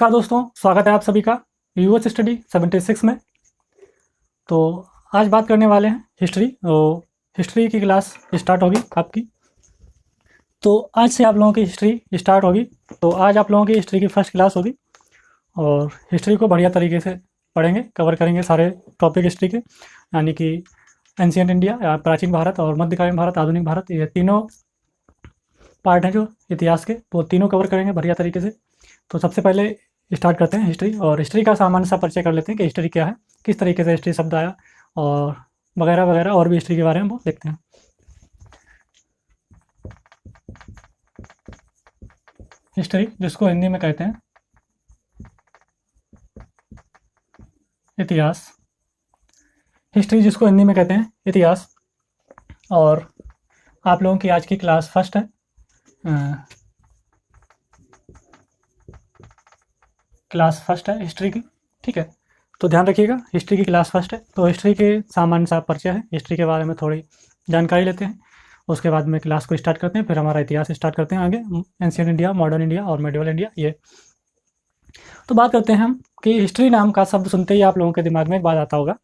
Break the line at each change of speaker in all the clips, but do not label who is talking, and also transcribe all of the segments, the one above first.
नमस्कार दोस्तों, स्वागत है आप सभी का यूएस स्टडी 76 में। तो आज बात करने वाले हैं हिस्ट्री। तो हिस्ट्री की क्लास स्टार्ट होगी आपकी। तो आज से आप लोगों की हिस्ट्री स्टार्ट होगी। तो आज आप लोगों की हिस्ट्री की फर्स्ट क्लास होगी और हिस्ट्री को बढ़िया तरीके से पढ़ेंगे, कवर करेंगे सारे टॉपिक हिस्ट्री के, यानी कि एंशिएंट इंडिया या प्राचीन भारत और मध्यकालीन भारत, आधुनिक भारत, ये तीनों पार्ट हैं जो इतिहास के, वो तीनों कवर करेंगे बढ़िया तरीके से। तो सबसे पहले स्टार्ट करते हैं हिस्ट्री, और हिस्ट्री का सामान्य सा परिचय कर लेते हैं कि हिस्ट्री क्या है, किस तरीके से हिस्ट्री शब्द आया और वगैरह वगैरह, और भी हिस्ट्री के बारे में वो देखते हैं। हिस्ट्री जिसको हिंदी में कहते हैं इतिहास, हिस्ट्री जिसको हिंदी में कहते हैं इतिहास। और आप लोगों की आज की क्लास फर्स्ट है, क्लास फर्स्ट है हिस्ट्री की, ठीक है। तो ध्यान रखिएगा, हिस्ट्री की क्लास फर्स्ट है। तो हिस्ट्री के सामान्य सा परिचय है, हिस्ट्री के बारे में थोड़ी जानकारी लेते हैं, उसके बाद में क्लास को स्टार्ट करते हैं, फिर हमारा इतिहास स्टार्ट करते हैं आगे, एंशिएंट इंडिया, मॉडर्न इंडिया और मेडिवल इंडिया। ये तो बात करते हैं हम कि हिस्ट्री नाम का शब्द सुनते ही आप लोगों के दिमाग में एक बात आता होगा।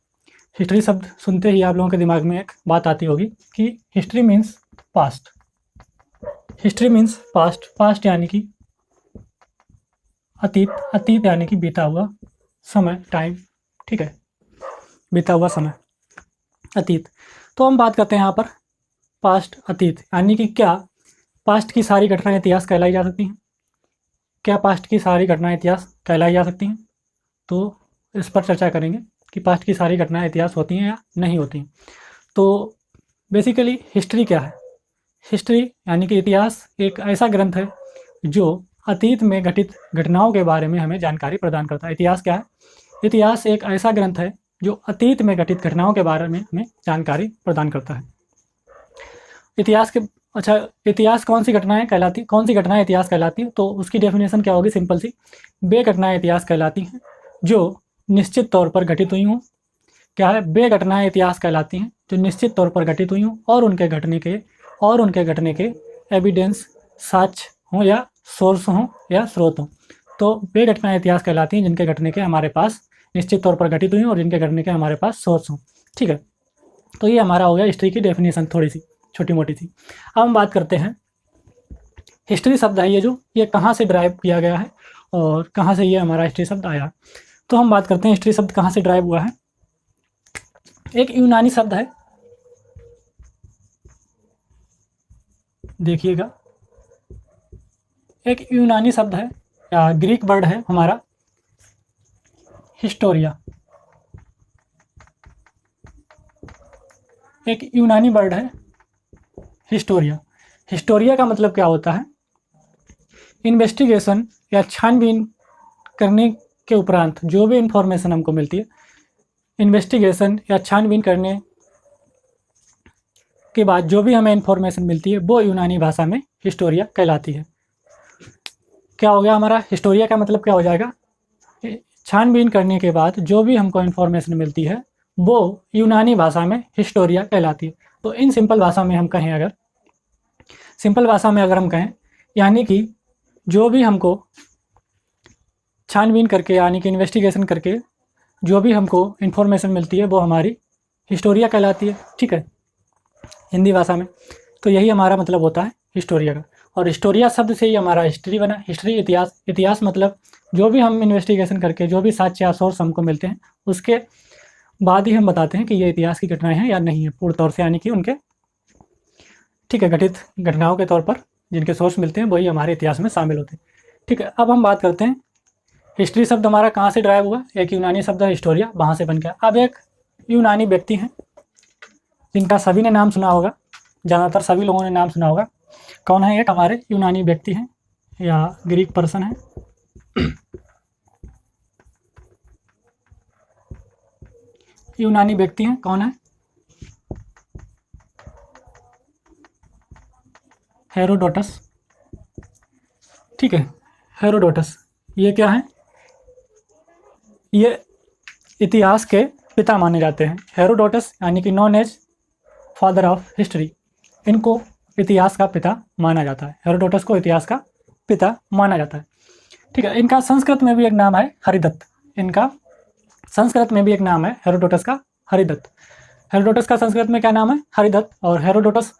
हिस्ट्री शब्द सुनते ही आप लोगों के दिमाग में एक बात आती होगी कि history means past. History means past, past यानी कि अतीत, अतीत यानी कि बीता हुआ समय, टाइम, ठीक है, बीता हुआ समय, अतीत। तो हम बात करते हैं यहाँ पर पास्ट, अतीत, यानी कि क्या पास्ट की सारी घटनाएं इतिहास कहलाई जा सकती हैं? क्या पास्ट की सारी घटनाएं इतिहास कहलाई जा सकती हैं? तो इस पर चर्चा करेंगे कि पास्ट की सारी घटनाएं इतिहास होती हैं या नहीं होती हैं। तो बेसिकली हिस्ट्री क्या है? हिस्ट्री यानी कि इतिहास एक ऐसा ग्रंथ है जो अतीत में घटित घटनाओं के बारे में हमें जानकारी प्रदान करता है। इतिहास क्या है? इतिहास एक ऐसा ग्रंथ है जो अतीत में घटित घटनाओं के बारे में हमें जानकारी प्रदान करता है। इतिहास के इतिहास कौन सी घटनाएं कहलाती, कौन सी घटनाएं इतिहास कहलाती है? तो उसकी डेफिनेशन क्या होगी? सिंपल सी, वे घटनाएं इतिहास कहलाती हैं जो निश्चित तौर पर घटित हुई हों। क्या है? वे घटनाएं इतिहास कहलाती हैं जो निश्चित तौर पर घटित हुई हों और उनके घटने के एविडेंस, साक्ष्य हों या सोर्स हों या स्रोत हों। तो वे घटनाएं इतिहास कहलाती हैं जिनके घटने के हमारे पास निश्चित तौर पर घटित हुई और जिनके घटने के हमारे पास सोर्स हों, ठीक है। तो ये हमारा हो गया हिस्ट्री की डेफिनेशन, थोड़ी सी छोटी मोटी सी। अब हम बात करते हैं हिस्ट्री शब्द है ये कहाँ से ड्राइव किया गया है और कहाँ से ये हमारा हिस्ट्री शब्द आया। तो हम बात करते हैं हिस्ट्री शब्द कहाँ से ड्राइव हुआ है। एक यूनानी शब्द है, देखिएगा, एक यूनानी शब्द है या ग्रीक वर्ड है हमारा हिस्टोरिया। एक यूनानी वर्ड है हिस्टोरिया। हिस्टोरिया का मतलब क्या होता है? इन्वेस्टिगेशन या छानबीन करने के उपरांत जो भी इंफॉर्मेशन हमको मिलती है, इन्वेस्टिगेशन या छानबीन करने के बाद जो भी हमें इंफॉर्मेशन मिलती है वो यूनानी भाषा में हिस्टोरिया कहलाती है। क्या हो गया हमारा? हिस्टोरिया का मतलब क्या हो जाएगा? छानबीन करने के बाद जो भी हमको इन्फॉर्मेशन मिलती है वो यूनानी भाषा में हिस्टोरिया कहलाती है। तो इन सिंपल भाषा में हम कहें, अगर सिंपल भाषा में अगर हम कहें, यानी कि जो भी हमको छानबीन करके यानी कि इन्वेस्टिगेशन करके जो भी हमको इन्फॉर्मेशन मिलती है वो हमारी हिस्टोरिया कहलाती है, ठीक है, हिंदी भाषा में। तो यही हमारा मतलब होता है हिस्टोरिया का। और हिस्टोरिया शब्द से ही हमारा हिस्ट्री बना। हिस्ट्री इतिहास, इतिहास मतलब जो भी हम इन्वेस्टिगेशन करके जो भी साक्ष्य या सोर्स हमको मिलते हैं उसके बाद ही हम बताते हैं कि ये इतिहास की घटनाएं हैं या नहीं है पूर्ण तौर से, यानी कि उनके, ठीक है, घटित घटनाओं के तौर पर जिनके सोर्स मिलते हैं वही हमारे इतिहास में शामिल होते हैं, ठीक है। अब हम बात करते हैं हिस्ट्री शब्द हमारा कहाँ से ड्राइव हुआ। एक यूनानी शब्द है हिस्टोरिया, वहाँ से बन गया। अब एक यूनानी व्यक्ति हैं जिनका सभी ने नाम सुना होगा, ज़्यादातर सभी लोगों ने नाम सुना होगा। कौन है? एक हमारे यूनानी व्यक्ति हैं या ग्रीक पर्सन है, यूनानी व्यक्ति हैं। कौन है? हेरोडोटस, ठीक है, हेरोडोटस। ये क्या है? ये इतिहास के पिता माने जाते हैं। हेरोडोटस यानी कि known as father of history, इनको इतिहास का पिता माना जाता है। हेरोडोटस को इतिहास का पिता माना जाता है। ठीक है। इनका संस्कृत में भी एक नाम है हरिदत्त। इनका संस्कृत में भी एक नाम है हेरोडोटस का, हरिदत्त। हेरोडोटस का संस्कृत में क्या नाम है? हरिदत्त। और हेरोडोटस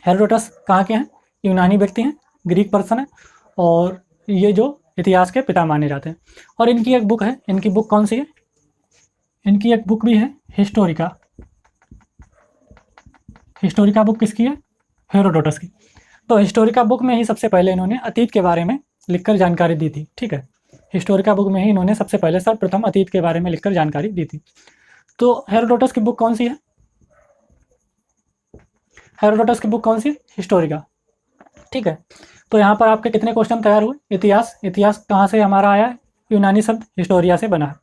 हेरोडोटस कहाँ के हैं? यूनानी व्यक्ति हैं, ग्रीक पर्सन है, और ये जो इतिहास के पिता माने जाते हैं। और इनकी एक बुक है, इनकी बुक कौन सी है? इनकी एक बुक भी है हिस्टोरिका। हिस्टोरिका बुक किसकी है? हेरोडोटस की। तो हिस्टोरिका बुक में ही सबसे पहले इन्होंने अतीत के बारे में लिखकर जानकारी दी थी। ठीक है, हिस्टोरिका बुक में ही इन्होंने सबसे पहले सर्वप्रथम अतीत के बारे में लिखकर जानकारी दी थी। तो हेरोडोटस की बुक कौन सी है? हेरोडोटस की बुक कौन सी? हिस्टोरिका। ठीक है, तो यहाँ पर आपके कितने क्वेश्चन तैयार हुए? इतिहास, इतिहास कहाँ से हमारा आया है? यूनानी शब्द हिस्टोरिया से बना है।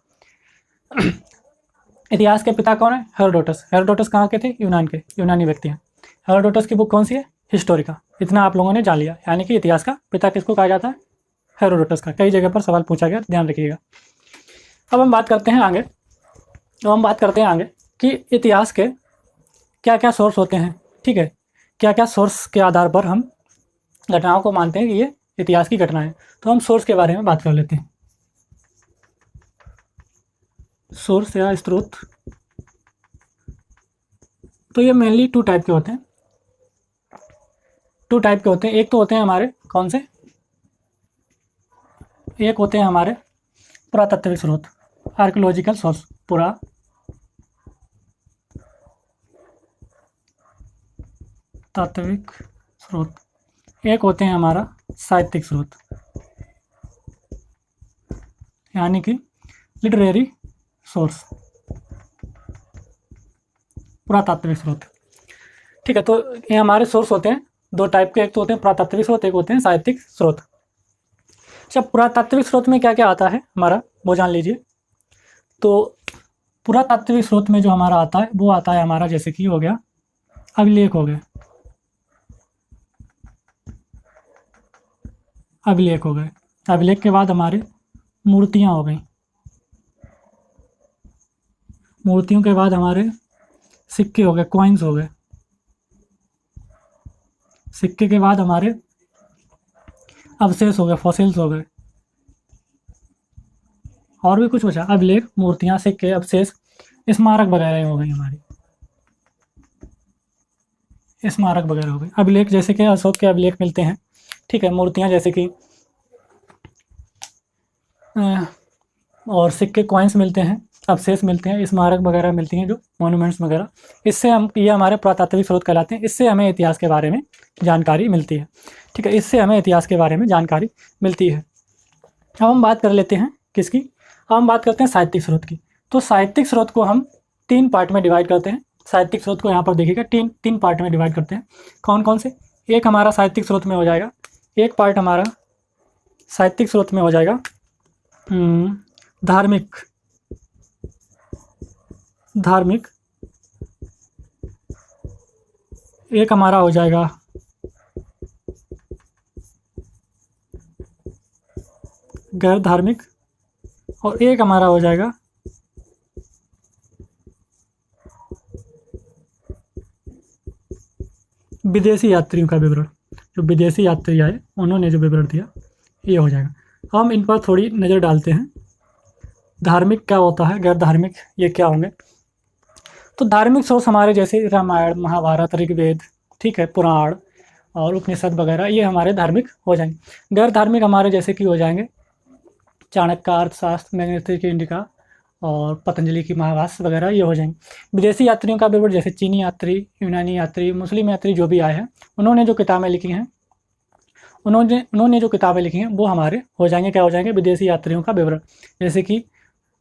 इतिहास के पिता कौन है? हेरोडोटस। हेरोडोटस कहाँ के थे? यूनान के, यूनानी व्यक्ति हैं। हेरोडोटस की बुक कौन सी है? हिस्टोरिका। इतना आप लोगों ने जान लिया, यानी कि इतिहास का पिता किसको कहा जाता है? हेरोडोटस का। कई जगह पर सवाल पूछा गया, ध्यान रखिएगा। अब हम बात करते हैं आगे, कि इतिहास के क्या क्या सोर्स होते हैं। ठीक है, क्या क्या सोर्स के आधार पर हम घटनाओं को मानते हैं कि ये इतिहास की घटना है। तो हम सोर्स के बारे में बात कर लेते हैं। सोर्स या स्रोत, तो ये मेनली टू टाइप के होते हैं। एक तो होते हैं हमारे कौन से? एक होते हैं हमारे पुरातात्विक स्रोत, आर्कियोलॉजिकल सोर्स, पुरातात्विक स्रोत। एक होते हैं हमारा साहित्यिक स्रोत, यानी कि लिटरेरी सोर्स, पुरातात्विक स्रोत। ठीक है, तो ये हमारे सोर्स होते हैं दो टाइप के, एक तो होते हैं पुरातात्विक स्रोत, एक होते हैं साहित्यिक स्रोत। अच्छा, पुरातात्विक स्रोत में क्या क्या आता है हमारा, वो जान लीजिए। तो पुरातात्विक स्रोत में जो हमारा आता है वो आता है हमारा, जैसे कि हो गया अभिलेख, हो गए अभिलेख, हो गए। अभिलेख के बाद हमारे मूर्तियाँ हो गई, मूर्तियों के बाद हमारे सिक्के हो गए, कॉइन्स हो गए। सिक्के के बाद हमारे अवशेष हो गए, फॉसिल्स हो गए। और भी कुछ बचा? अभिलेख, मूर्तियाँ, सिक्के, अवशेष, स्मारक वगैरह हो गई हमारी, स्मारक वगैरह हो गई। अभिलेख जैसे कि अशोक के अभिलेख मिलते हैं। ठीक है, मूर्तियाँ जैसे कि और सिक्के, कॉइन्स मिलते हैं, अवशेष मिलते हैं, स्मारक वगैरह मिलती हैं, जो मॉन्यूमेंट्स वगैरह। इससे हम, ये हमारे पुरातात्विक स्रोत कहलाते हैं। इससे हमें इतिहास के बारे में जानकारी मिलती है। ठीक है, इससे हमें इतिहास के बारे में जानकारी मिलती है। अब हम बात कर लेते हैं किसकी? अब हम बात करते हैं साहित्यिक स्रोत की। तो साहित्यिक स्रोत को हम 3 पार्ट में डिवाइड करते हैं। साहित्यिक स्रोत को यहाँ पर देखिएगा, तीन पार्ट में डिवाइड करते हैं। कौन कौन से? एक हमारा साहित्यिक स्रोत में हो जाएगा, एक पार्ट हमारा साहित्यिक स्रोत में हो जाएगा धार्मिक, एक हमारा हो जाएगा गैर धार्मिक, और एक हमारा हो जाएगा विदेशी यात्रियों का विवरण। जो विदेशी यात्री आए उन्होंने जो विवरण दिया, ये हो जाएगा। हम इन पर थोड़ी नज़र डालते हैं। धार्मिक क्या होता है, गैर धार्मिक ये क्या होंगे? तो धार्मिक सोर्स हमारे जैसे रामायण, महाभारत, ऋग्वेद, ठीक है, पुराण और उपनिषद वगैरह, ये हमारे धार्मिक हो जाएंगे। गैर धार्मिक हमारे जैसे कि हो जाएंगे चाणक्य, अर्थशास्त्र, मैग्नेटिक इंडिका और पतंजलि की महाभाष्य वगैरह, ये हो जाएंगे। विदेशी यात्रियों का विवरण जैसे चीनी यात्री, यूनानी यात्री, मुस्लिम यात्री जो भी आए हैं, उन्होंने जो किताबें लिखी हैं, उन्होंने जो किताबें लिखी हैं वो हमारे हो जाएंगे, क्या हो जाएंगे? विदेशी यात्रियों का विवरण। जैसे कि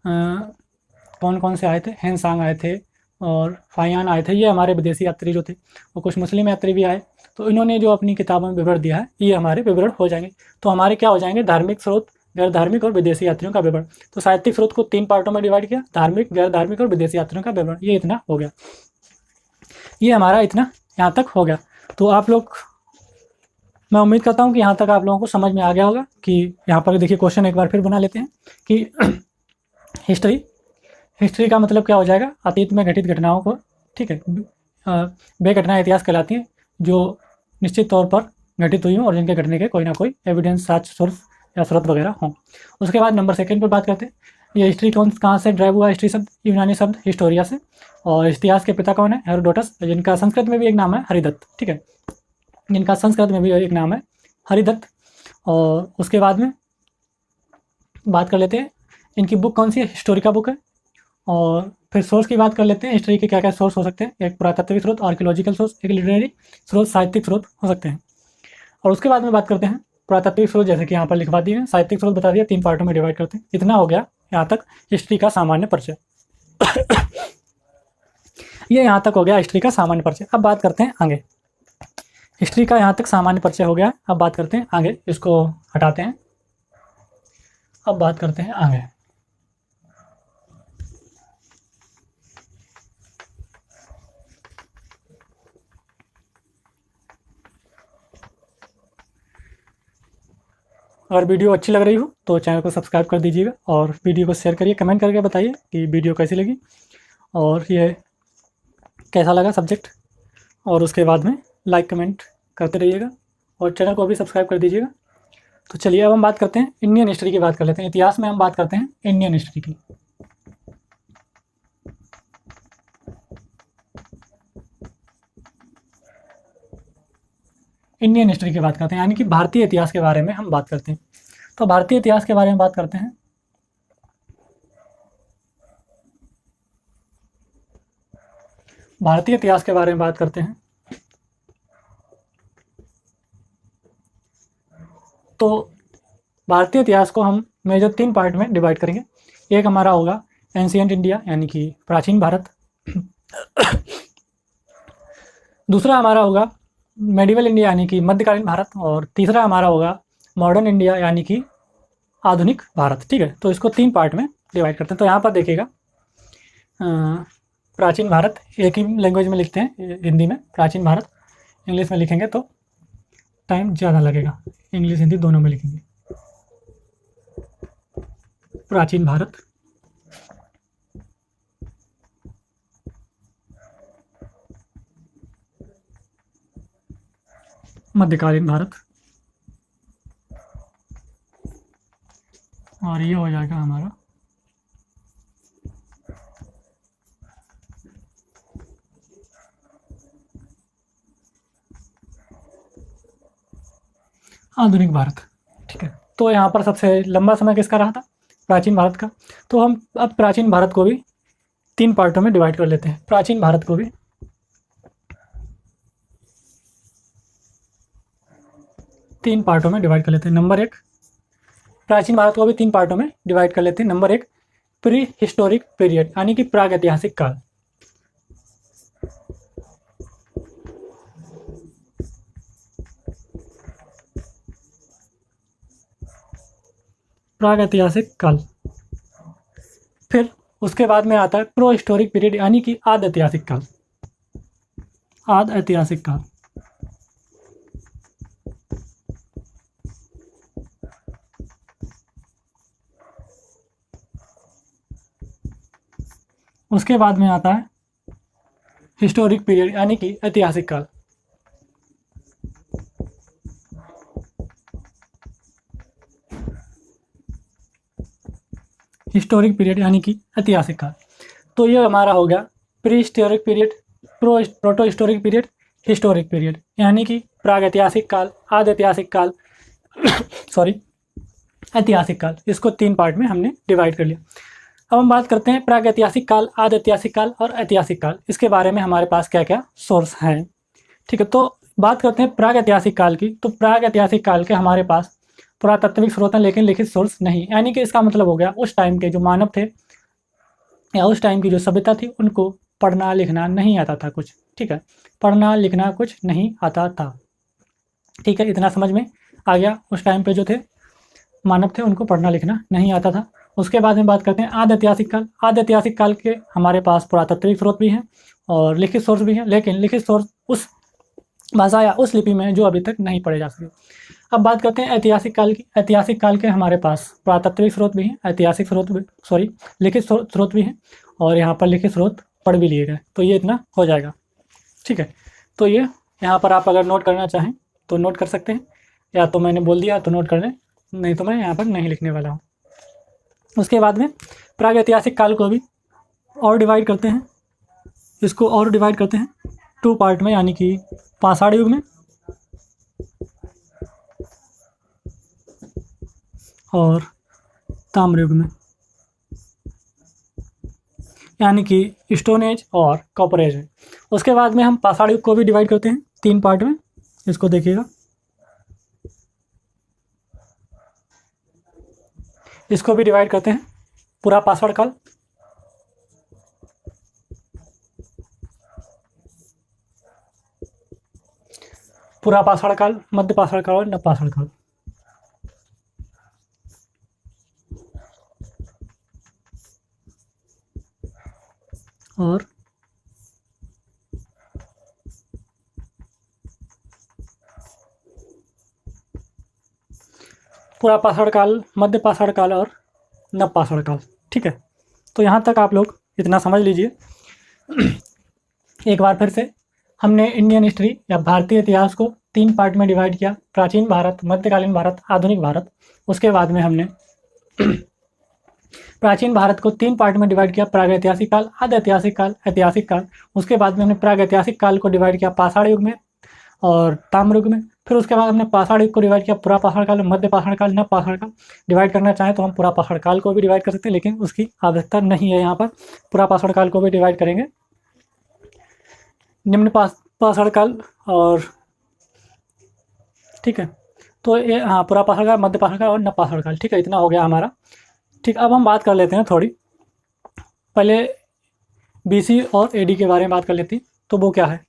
कौन कौन से आए थे? हेनसांग आए थे और फायान आए थे, ये हमारे विदेशी यात्री जो थे। और कुछ मुस्लिम यात्री भी आए, तो इन्होंने जो अपनी किताबों में विवरण दिया है, ये हमारे विवरण हो जाएंगे। तो हमारे क्या हो जाएंगे? धार्मिक स्रोत, गैर धार्मिक और विदेशी यात्रियों का विवरण। तो साहित्यिक स्रोत को 3 पार्टों में डिवाइड किया, धार्मिक, गैर धार्मिक और विदेशी यात्रियों का विवरण। ये इतना हो गया, ये हमारा इतना यहाँ तक हो गया। तो आप लोग, मैं उम्मीद करता हूँ कि यहाँ तक आप लोगों को समझ में आ गया होगा। कि यहाँ पर देखिए क्वेश्चन एक बार फिर बना लेते हैं कि हिस्ट्री का मतलब क्या हो जाएगा? अतीत में घटित घटनाओं को, ठीक है, वे घटनाएं इतिहास कहलाती हैं जो निश्चित तौर पर घटित हुई हों और जिनके घटने के कोई ना कोई एविडेंस, साक्ष्य, सोर्स या स्रोत वगैरह हों। उसके बाद नंबर सेकंड पर बात करते हैं, ये हिस्ट्री कहाँ से ड्राइव हुआ, हिस्ट्री शब्द यूनानी शब्द हिस्टोरिया से, और इतिहास के पिता कौन है, हेरोडोटस, जिनका संस्कृत में भी एक नाम है हरिदत्त, ठीक है, जिनका संस्कृत में भी एक नाम है हरिदत्त। और उसके बाद में बात कर लेते हैं इनकी बुक कौन सी है, हिस्टोरी का बुक है। और फिर सोर्स की बात कर लेते हैं, हिस्ट्री के क्या क्या सोर्स हो सकते हैं, एक पुरातात्विक स्रोत, आर्कियोलॉजिकल सोर्स, एक लिटरेरी स्रोत, साहित्यिक स्रोत हो सकते हैं। और उसके बाद में बात करते हैं पुरातात्विक स्रोत, जैसे कि यहाँ पर लिखवा दिए हैं, साहित्यिक स्रोत बता दिया, 3 पार्टों में डिवाइड करते हैं। इतना हो गया यहाँ तक हिस्ट्री का सामान्य परिचय। ये यहाँ तक हो गया हिस्ट्री का सामान्य परिचय। अब बात करते हैं आगे, हिस्ट्री का यहाँ तक सामान्य परिचय हो गया। अब बात करते हैं आगे, इसको हटाते हैं, अब बात करते हैं आगे। अगर वीडियो अच्छी लग रही हो तो चैनल को सब्सक्राइब कर दीजिएगा, और वीडियो को शेयर करिए, कमेंट करके बताइए कि वीडियो कैसी लगी और ये कैसा लगा सब्जेक्ट। और उसके बाद में लाइक कमेंट करते रहिएगा, और चैनल को भी सब्सक्राइब कर दीजिएगा। तो चलिए अब हम बात करते हैं इंडियन हिस्ट्री की, बात कर लेते हैं। इतिहास में हम बात करते हैं इंडियन हिस्ट्री की। इंडियन हिस्ट्री की बात करते हैं, यानी कि भारतीय इतिहास के बारे में हम बात करते हैं। तो भारतीय इतिहास के बारे में बात करते हैं। भारतीय इतिहास के बारे में बात करते हैं तो भारतीय इतिहास को हम मेजर 3 पार्ट में डिवाइड करेंगे। एक हमारा होगा एंशिएंट इंडिया, यानी कि प्राचीन भारत। दूसरा हमारा होगा मेडिवल इंडिया, यानी कि मध्यकालीन भारत। और तीसरा हमारा होगा मॉडर्न इंडिया, यानी कि आधुनिक भारत, ठीक है। तो इसको 3 पार्ट में डिवाइड करते हैं। तो यहाँ पर देखिएगा, प्राचीन भारत एक ही लैंग्वेज में लिखते हैं, हिंदी में प्राचीन भारत, इंग्लिश में लिखेंगे तो टाइम ज़्यादा लगेगा, इंग्लिश हिंदी दोनों में लिखेंगे। प्राचीन भारत, मध्यकालीन भारत, और ये हो जाएगा हमारा आधुनिक भारत, ठीक है। तो यहाँ पर सबसे लंबा समय किसका रहा था, प्राचीन भारत का। तो हम अब प्राचीन भारत को भी 3 पार्टों में डिवाइड कर लेते हैं। प्राचीन भारत को भी 3 पार्टों में डिवाइड कर लेते हैं। नंबर 1, प्राचीन भारत को भी 3 पार्टों में डिवाइड कर लेते हैं। नंबर 1, प्री हिस्टोरिक पीरियड, यानी कि प्राग ऐतिहासिक काल। प्राग ऐतिहासिक काल। फिर उसके बाद में आता है प्रो हिस्टोरिक पीरियड, यानी कि आद ऐतिहासिक काल। आद ऐतिहासिक काल। उसके बाद में आता है हिस्टोरिक पीरियड, यानी कि ऐतिहासिक काल। हिस्टोरिक पीरियड, यानी कि ऐतिहासिक काल। तो ये हमारा हो गया pre historic period, proto historic period, historic period, यानी कि प्राग ऐतिहासिक काल, आद ऐतिहासिक काल, सॉरी ऐतिहासिक काल। इसको 3 पार्ट में हमने डिवाइड कर लिया। अब हम बात करते हैं प्राग ऐतिहासिक काल, आद ऐतिहासिक काल और ऐतिहासिक काल। इसके बारे में हमारे पास क्या क्या सोर्स हैं, ठीक है। तो बात करते हैं प्राग ऐतिहासिक काल की। तो प्राग ऐतिहासिक काल के हमारे पास पुरातात्विक स्रोत हैं, लेकिन लिखित सोर्स नहीं। यानी कि इसका मतलब हो गया उस टाइम के जो मानव थे या उस टाइम की जो सभ्यता थी, उनको पढ़ना लिखना नहीं आता था कुछ, ठीक है। पढ़ना लिखना कुछ नहीं आता था, ठीक है। इतना समझ में आ गया। उस टाइम पे जो थे मानव थे, उनको पढ़ना लिखना नहीं आता था। उसके बाद में बात करते हैं आदि ऐतिहासिक काल। आदि ऐतिहासिक काल के हमारे पास पुरातात्विक स्रोत भी हैं और लिखित सोर्स भी हैं, लेकिन लिखित सोर्स उस भाषा या उस लिपि में जो अभी तक नहीं पढ़े जा सके। अब बात करते हैं ऐतिहासिक काल की। ऐतिहासिक काल के हमारे पास पुरातात्विक स्रोत भी हैं, ऐतिहासिक स्रोत भी, सॉरी लिखित स्रोत भी हैं, और यहाँ पर लिखित स्रोत पढ़ भी लिए गए। तो ये इतना हो जाएगा, ठीक है। तो ये यहाँ पर आप अगर नोट करना चाहें तो नोट कर सकते हैं, या तो मैंने बोल दिया तो नोट कर लें, नहीं तो मैं यहाँ पर नहीं लिखने वाला हूँ। उसके बाद में प्रागैतिहासिक काल को भी और डिवाइड करते हैं, इसको और डिवाइड करते हैं 2 पार्ट में, यानी कि पाषाण युग में और ताम्र युग में, यानी कि स्टोन एज और कॉपर एज में। उसके बाद में हम पाषाण युग को भी डिवाइड करते हैं 3 पार्ट में, इसको देखिएगा। इसको भी डिवाइड करते हैं पूरा पाषाण काल, पूरा पाषाण काल, मध्य पाषाण काल और नव पाषाण काल। और पूरा पाषाण काल, मध्य पाषाण काल और नव पाषाण काल। ठीक है, तो यहाँ तक आप लोग इतना समझ लीजिए। एक बार फिर से हमने इंडियन हिस्ट्री या भारतीय इतिहास को 3 पार्ट में डिवाइड किया, प्राचीन भारत, मध्यकालीन भारत, आधुनिक भारत। उसके बाद में हमने प्राचीन भारत को 3 पार्ट में डिवाइड किया, प्रागैतिहासिक काल, आद्य ऐतिहासिक काल, ऐतिहासिक काल। उसके बाद में हमने प्रागैतिहासिक काल को डिवाइड किया पाषाण युग में और ताम्र युग में। फिर उसके बाद हमने पाषाण युग को डिवाइड किया पूरा पाषाण काल, मध्य पाषाण काल, नव पाषाण काल। डिवाइड करना चाहें तो हम पूरा पाषाण काल को भी डिवाइड कर सकते हैं, लेकिन उसकी आवश्यकता नहीं है। यहाँ पर पूरा पाषाण काल को भी डिवाइड करेंगे, निम्न पाषाण काल और ठीक है। तो ये हाँ, पूरा पाषाण काल, मध्य पाषाण काल और नव पाषाण काल। ठीक है, इतना हो गया हमारा। ठीक, अब हम बात कर लेते हैं थोड़ी, पहले बीसी और एडी के बारे में बात कर लेते हैं। तो वो क्या है,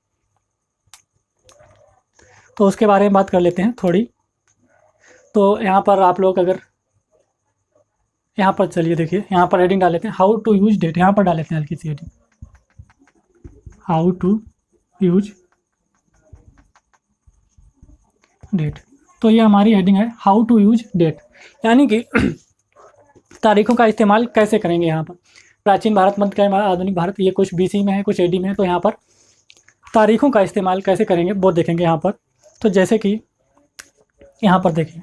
तो उसके बारे में बात कर लेते हैं थोड़ी। तो यहाँ पर आप लोग अगर यहाँ पर चलिए देखिए, यहाँ पर हेडिंग डाल लेते हैं हाउ टू यूज डेट। यहाँ पर डाल लेते हैं हल्की सी heading, how to use date. तो ये हमारी हेडिंग है हाउ टू यूज डेट, यानी कि तारीखों का इस्तेमाल कैसे करेंगे। यहाँ पर प्राचीन भारत, मध्यकालीन भारत, आधुनिक भारत, ये कुछ बीसी में है, कुछ एडी में है। तो यहाँ पर तारीखों का इस्तेमाल कैसे करेंगे वो देखेंगे यहाँ पर। तो जैसे कि यहाँ पर देखिए,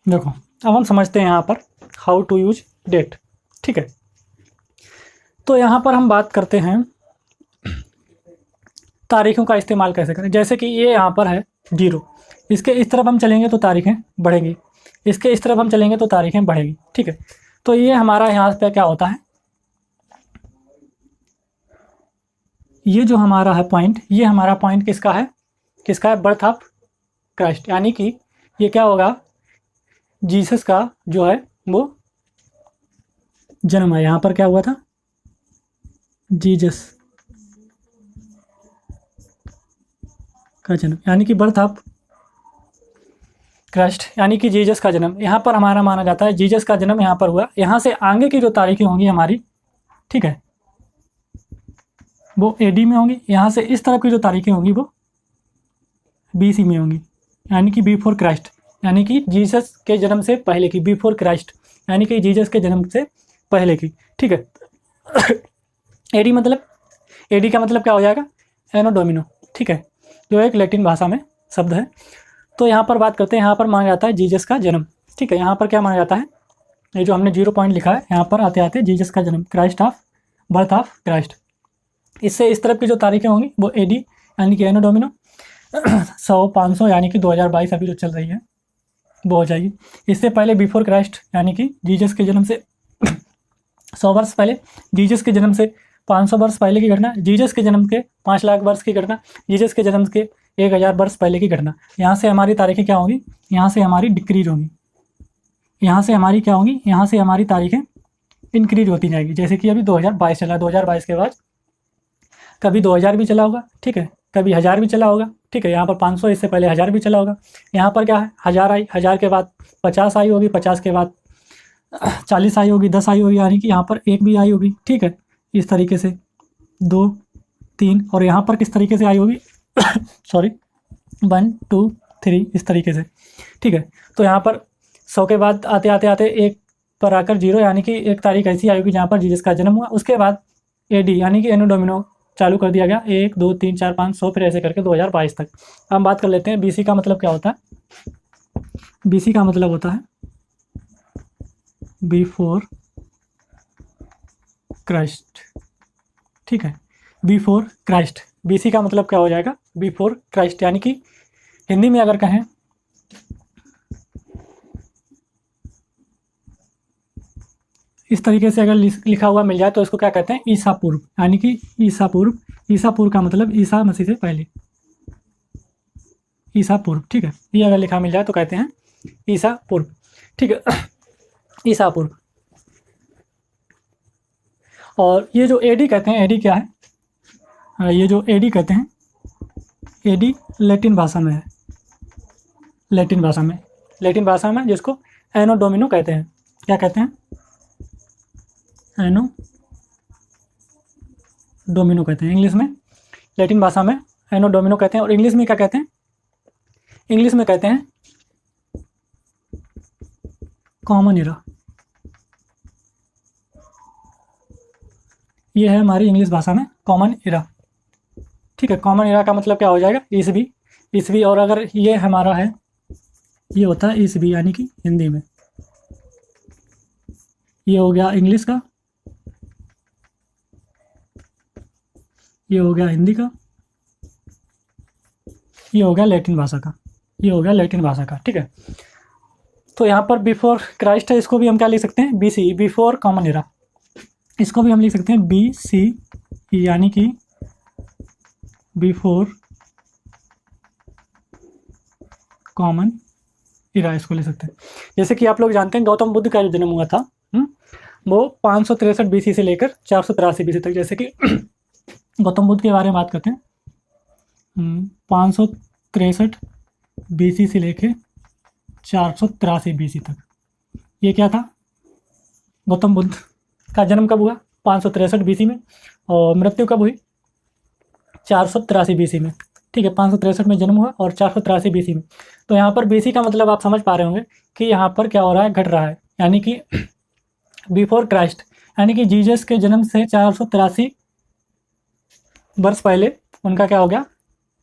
देखो अब हम समझते हैं यहाँ पर हाउ टू यूज डेट। ठीक है, तो यहाँ पर हम बात करते हैं तारीखों का इस्तेमाल कैसे करें। जैसे कि ये यहाँ पर है 0, इसके इस तरफ हम चलेंगे तो तारीखें बढ़ेंगी, इसके इस तरफ हम चलेंगे तो तारीखें बढ़ेंगी। ठीक है, तो ये हमारा यहाँ पे क्या होता है, ये जो हमारा है पॉइंट, ये हमारा पॉइंट किसका है, किसका है, बर्थ ऑफ क्राइस्ट। यानी कि ये क्या होगा, जीसस का जो है वो जन्म है। यहाँ पर क्या हुआ था, जीसस का जन्म, यानी कि बर्थ ऑफ क्राइस्ट, यानी कि जीसस का जन्म यहाँ पर हमारा माना जाता है। जीसस का जन्म यहाँ पर हुआ। यहाँ से आगे की जो तारीखें होंगी हमारी, ठीक है, वो एडी में होंगी। यहाँ से इस तरफ की जो तारीखें होंगी वो बीसी में होंगी, यानी कि बिफोर क्राइस्ट, यानी कि जीसस के जन्म से पहले की, बिफोर क्राइस्ट यानी कि जीसस के जन्म से पहले की। ठीक है, एडी मतलब, एडी का मतलब क्या हो जाएगा, एनो डोमिनो। ठीक है, जो एक लैटिन भाषा में शब्द है। तो यहाँ पर बात करते हैं, यहाँ पर माना जाता है जीसस का जन्म। ठीक है, यहाँ पर क्या माना जाता है, ये जो हमने 0 पॉइंट लिखा है यहाँ पर आते आते जीसस का जन्म, Christ of, birth of Christ. इससे इस तरफ की जो तारीखें होंगी वो एडी यानी कि एनो डोमिनो 100, 500 यानी कि 2022 अभी जो चल रही है वो हो जाएगी। इससे पहले बिफोर क्राइस्ट यानी कि जीसस के जन्म से 100 वर्ष पहले, जीसस के जन्म से 500 वर्ष पहले की घटना, जीसस के जन्म के 5 लाख वर्ष की घटना, जीसस के जन्म के 1000 वर्ष पहले की घटना। यहाँ से हमारी तारीखें क्या होंगी, यहाँ से हमारी डिक्रीज होंगी, यहाँ से हमारी क्या होंगी, यहाँ से हमारी तारीखें इंक्रीज होती जाएगी। जैसे कि अभी 2022 चला, 2022 के बाद कभी 2000 भी चला होगा, ठीक है, कभी 1000 भी चला होगा, ठीक है। यहाँ पर 500, इससे पहले 1000 भी चला होगा। यहाँ पर क्या है, 1000 आई, 1000 के बाद 50 आई होगी, 50 के बाद 40 आई होगी, 10 आई होगी, यानी कि यहाँ पर 1 भी आई होगी, ठीक है। इस तरीके से 2, 3, और यहाँ पर किस तरीके से आई होगी सॉरी, 1, 2, 3, इस तरीके से, ठीक है। तो यहाँ पर 100 के बाद आते आते आते 1 पर आकर 0, यानी कि एक तारीख ऐसी आई होगी जहाँ पर जीसस का जन्म हुआ। उसके बाद एडी यानी कि एनो डोमिनो चालू कर दिया गया, 1, 2, 3, 4, 5, 100, फिर ऐसे करके 2022 तक। हम बात कर लेते हैं बीसी का मतलब क्या होता है। बीसी का मतलब होता है बिफोर क्राइस्ट, ठीक है, बिफोर क्राइस्ट। बीसी का मतलब क्या हो जाएगा, बिफोर क्राइस्ट, यानी कि हिंदी में अगर कहें इस तरीके से अगर लिखा हुआ मिल जाए तो इसको क्या कहते हैं, ईसा पूर्व, यानी कि ईसा पूर्व। ईसा पूर्व का मतलब ईसा मसीह से पहले, ईसा पूर्व, ठीक है। ये अगर लिखा मिल जाए तो कहते हैं ईसा पूर्व, ठीक है, ईसा पूर्व। और ये जो एडी कहते हैं, एडी क्या है, ये जो एडी कहते हैं, एडी लैटिन भाषा में है, लैटिन भाषा में, लैटिन भाषा में जिसको एनो डोमिनो कहते हैं। क्या कहते हैं, एनो डोमिनो कहते हैं इंग्लिश में, लैटिन भाषा में एनो डोमिनो कहते हैं। और इंग्लिश में क्या कहते हैं, इंग्लिश में कहते हैं कॉमन इरा। ये है हमारी इंग्लिश भाषा में कॉमन इरा, ठीक है। कॉमन इरा का मतलब क्या हो जाएगा, ईसवी, ईसवी। और अगर ये हमारा है, ये होता है ईसवी, यानी कि हिंदी में। ये हो गया इंग्लिश का, ये हो गया हिंदी का, ये हो गया लैटिन भाषा का, ये हो गया लैटिन भाषा का, ठीक है। तो यहाँ पर बिफोर क्राइस्ट है, इसको भी हम क्या लिख सकते हैं, बीसी, बिफोर कॉमन इरा। इसको भी हम लिख सकते हैं बीसी, यानी कि बिफोर कॉमन इरा, इसको ले सकते हैं। जैसे कि आप लोग जानते हैं गौतम बुद्ध का जो जन्म हुआ था, वो 563 बीसी से लेकर 483 बीसी तक। जैसे कि गौतम बुद्ध के बारे में बात करते हैं, 563 बीसी से लेकर 483 बीसी तक। ये क्या था, गौतम बुद्ध का जन्म कब हुआ, 563 बीसी में, और मृत्यु कब हुई, 483 बीसी में, ठीक है। 563 में जन्म हुआ और 483 बीसी में। तो यहाँ पर बीसी का मतलब आप समझ पा रहे होंगे कि यहाँ पर क्या हो रहा है, घट रहा है, यानी कि बिफोर क्राइस्ट, यानी कि जीसस के जन्म से 483 वर्ष पहले उनका क्या हो गया,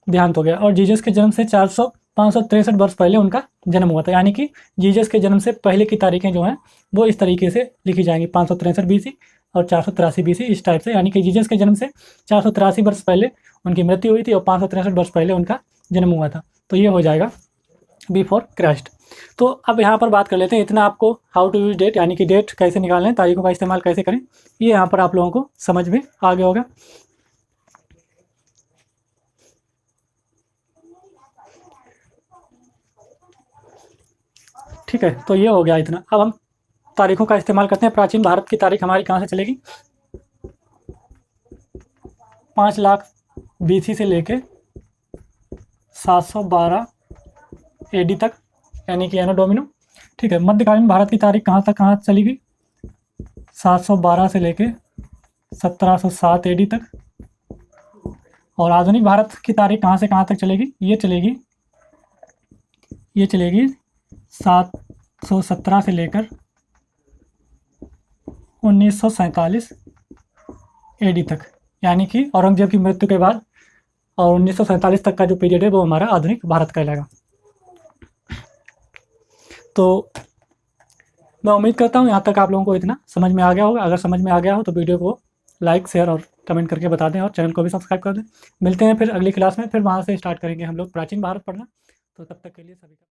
देहांत हो गया। और जीसस के जन्म से 563 वर्ष पहले उनका जन्म हुआ था, यानी कि जीसस के जन्म से पहले की तारीखें जो हैं वो इस तरीके से लिखी जाएंगी, 563 बीसी और 483 बीसी, इस टाइप से। यानी कि जीसस के जन्म से 483 वर्ष पहले उनकी मृत्यु हुई थी और 563 वर्ष पहले उनका जन्म हुआ था। तो ये हो जाएगा बिफोर क्राइस्ट। तो अब यहाँ पर बात कर लेते हैं, इतना आपको हाउ टू यूज डेट, यानी कि डेट कैसे निकालें, तारीखों का इस्तेमाल कैसे करें, ये यहाँ पर आप लोगों को समझ में आ गया होगा। ठीक है, तो ये हो गया इतना। अब हम तारीखों का इस्तेमाल करते हैं। प्राचीन भारत की तारीख हमारी कहाँ से चलेगी, 5 लाख बीसी से लेके 712 एडी तक, यानी कि एनो डोमिनो, ठीक है। मध्यकालीन भारत की तारीख कहाँ तक कहाँ चलेगी, 712 से लेके 1707 एडी तक। और आधुनिक भारत की तारीख कहाँ से कहाँ तक चलेगी, ये चलेगी 717 से लेकर 1947 एडी तक, यानी कि औरंगजेब की मृत्यु के बाद और 1947 तक का जो पीरियड है वो हमारा आधुनिक भारत कहलाएगा। तो मैं उम्मीद करता हूँ यहाँ तक आप लोगों को इतना समझ में आ गया होगा। अगर समझ में आ गया हो तो वीडियो को लाइक, शेयर और कमेंट करके बता दें, और चैनल को भी सब्सक्राइब कर दें। मिलते हैं फिर अगली क्लास में, फिर वहाँ से स्टार्ट करेंगे हम लोग प्राचीन भारत पढ़ना। तो तब तक के लिए सभी का